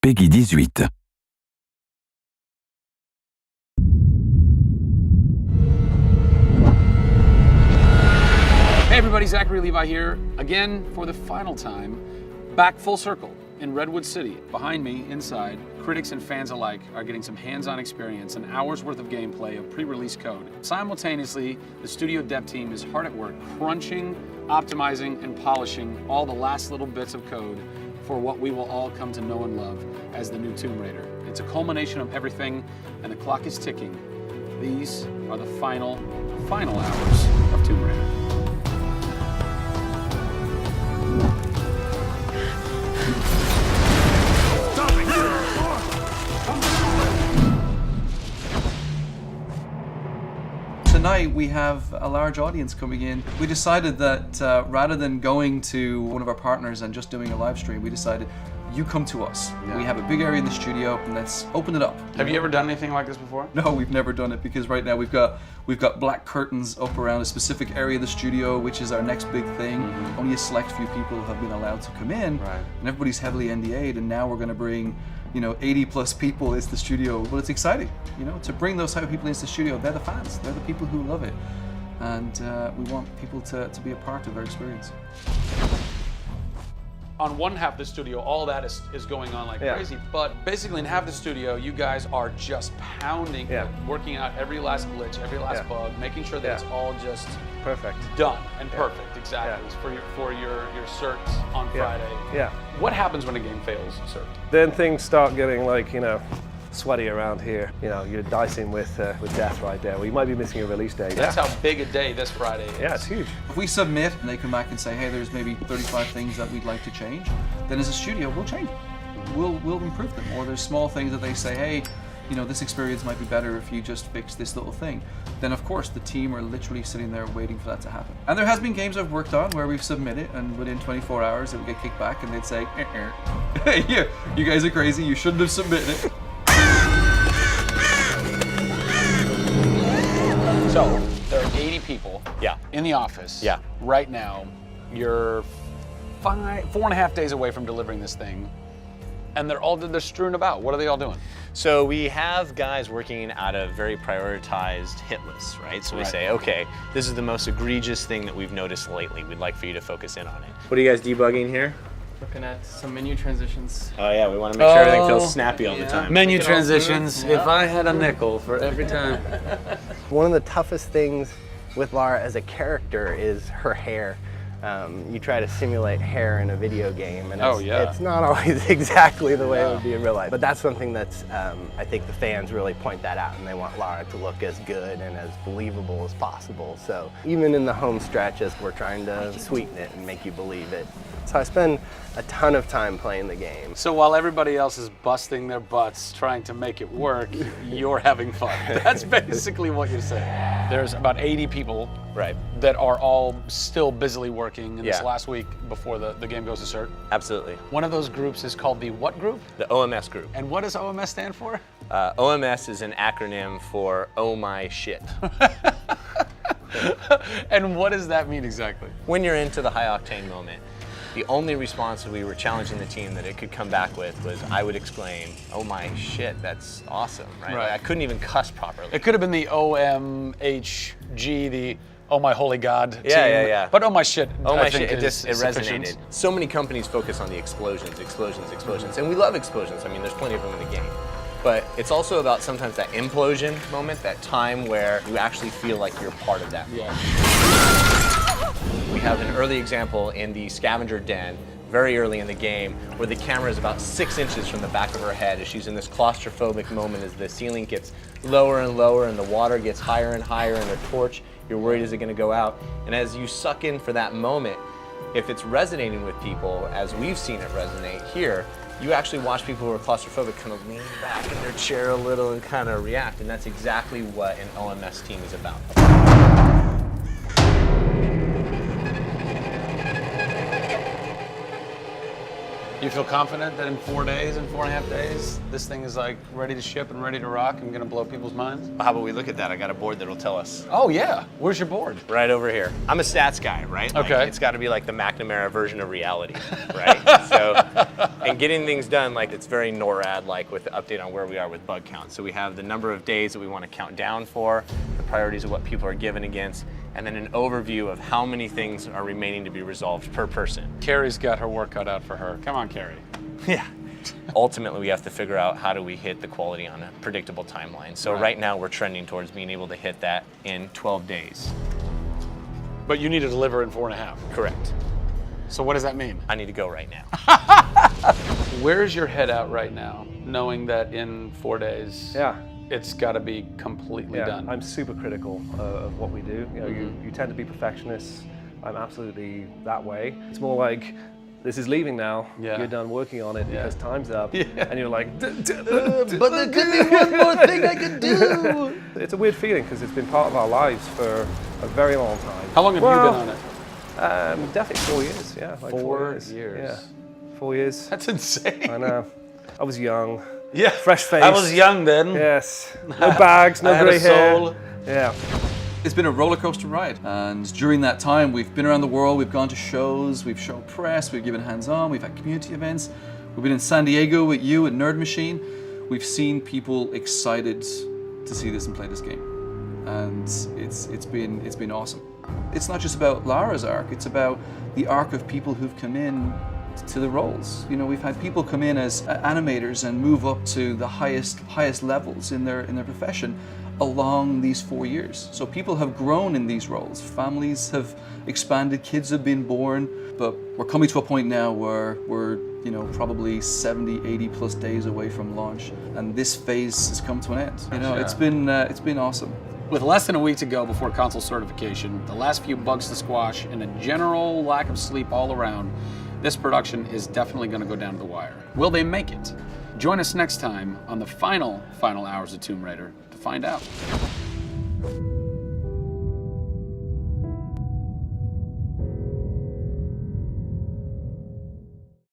Peggy 18. Hey everybody, Zachary Levi here, again for the final time, back full circle in Redwood City. Behind me, inside, critics and fans alike are getting some hands-on experience, an hour's worth of gameplay of pre-release code. Simultaneously, the studio dev team is hard at work crunching, optimizing, and polishing all the last little bits of code for what we will all come to know and love as the new Tomb Raider. It's a culmination of everything, and the clock is ticking. These are the final hours of Tomb Raider. Tonight we have a large audience coming in. We decided that rather than going to one of our partners and just doing a live stream, we decided you come to us. Yeah. We have a big area in the studio and let's open it up. Have you ever done anything like this before? No, we've never done it because right now we've got black curtains up around a specific area of the studio, which is our next big thing. Mm-hmm. Only a select few people have been allowed to come in, right. And everybody's heavily NDA'd, and now we're going to bring 80 plus people into the studio. Well, it's exciting, to bring those type of people into the studio. They're the fans, they're the people who love it. And we want people to be a part of their experience. On one half of the studio, all that is going on like crazy, but basically in half the studio, you guys are just pounding, working out every last glitch, every last bug, making sure that it's all just perfect, done and perfect, exactly, for your certs on Friday. Yeah. What happens when a game fails cert? Then things start getting sweaty around here. You're dicing with death right there. We might be missing a release day. That's how big a day this Friday is. Yeah, it's huge. If we submit and they come back and say, hey, there's maybe 35 things that we'd like to change, then as a studio, we'll change them. We'll improve them. Or there's small things that they say, hey, this experience might be better if you just fix this little thing. Then of course the team are literally sitting there waiting for that to happen. And there has been games I've worked on where we've submitted and within 24 hours it would get kicked back and they'd say, hey, yeah, you guys are crazy, you shouldn't have submitted it. So there are 80 people in the office right now. You're 4.5 days away from delivering this thing, and they're strewn about. What are they all doing? So we have guys working out of very prioritized hit lists, right? So we say, okay, this is the most egregious thing that we've noticed lately. We'd like for you to focus in on it. What are you guys debugging here? Looking at some menu transitions. Oh yeah, we want to make sure everything feels snappy all the time. Menu transitions, if I had a nickel for every time. One of the toughest things with Lara as a character is her hair. You try to simulate hair in a video game, and it's not always exactly the way it would be in real life. But that's something that's, I think the fans really point that out, and they want Lara to look as good and as believable as possible. So even in the home stretches, we're trying to sweeten it and make you believe it. So I spend a ton of time playing the game. So while everybody else is busting their butts trying to make it work, you're having fun. That's basically what you're saying. There's about 80 people that are all still busily working in this last week before the game goes to cert. Absolutely. One of those groups is called the what group? The OMS group. And what does OMS stand for? OMS is an acronym for Oh My Shit. And what does that mean exactly? When you're into the high octane moment, the only response that we were challenging the team that it could come back with was, I would exclaim, oh my shit, that's awesome, right? Like, I couldn't even cuss properly. It could have been the OMHG, the oh my holy god team. Yeah. But oh my shit, oh my I think shit, it resonated. sufficient. So many companies focus on the explosions. And we love explosions. I mean, there's plenty of them in the game. But it's also about sometimes that implosion moment, that time where you actually feel like you're part of that. We have an early example in the scavenger den, very early in the game, where the camera is about 6 inches from the back of her head as she's in this claustrophobic moment as the ceiling gets lower and lower and the water gets higher and higher and the torch, you're worried, is it gonna go out? And as you suck in for that moment, if it's resonating with people, as we've seen it resonate here, you actually watch people who are claustrophobic kind of lean back in their chair a little and kind of react, and that's exactly what an OMS team is about. You feel confident that in 4 days, in 4.5 days, this thing is like ready to ship and ready to rock and gonna blow people's minds? Well, how about we look at that? I got a board that'll tell us. Oh yeah, where's your board? Right over here. I'm a stats guy, right? Okay. Like, it's gotta be like the McNamara version of reality, right? So And getting things done, like it's very NORAD-like with the update on where we are with bug count. So we have the number of days that we want to count down for, the priorities of what people are given against, and then an overview of how many things are remaining to be resolved per person. Carrie's got her work cut out for her. Come on, Carrie. Yeah. Ultimately, we have to figure out how do we hit the quality on a predictable timeline. So right now, we're trending towards being able to hit that in 12 days. But you need to deliver in 4.5. Correct. So what does that mean? I need to go right now. Where's your head at right now, knowing that in 4 days, Yeah. it's got to be completely done? I'm super critical of what we do. You know, you tend to be perfectionists. I'm absolutely that way. It's more like, this is leaving now. Yeah. You're done working on it because time's up. Yeah. And you're like, But there could be one more thing I could do. It's a weird feeling because it's been part of our lives for a very long time. How long have you been on it? Definitely 4 years. Yeah, like 4 years. Yeah, 4 years. That's insane. I know. I was young. Yeah. Fresh face. I was young then. Yes. No bags, no I had grey a hair. soul. Yeah. It's been a roller coaster ride, and during that time we've been around the world, we've gone to shows, we've shown press, we've given hands-on, we've had community events, we've been in San Diego with you at Nerd Machine. We've seen people excited to see this and play this game, and it's been awesome. It's not just about Lara's arc, it's about the arc of people who've come in to the roles. You know, we've had people come in as animators and move up to the highest levels in their profession along these 4 years. So people have grown in these roles, families have expanded, kids have been born, but we're coming to a point now where we're, you know, probably 70, 80 plus days away from launch, and this phase has come to an end. You know, it's been awesome. With less than a week to go before console certification, the last few bugs to squash, and a general lack of sleep all around, this production is definitely going to go down to the wire. Will they make it? Join us next time on the final hours of Tomb Raider to find out.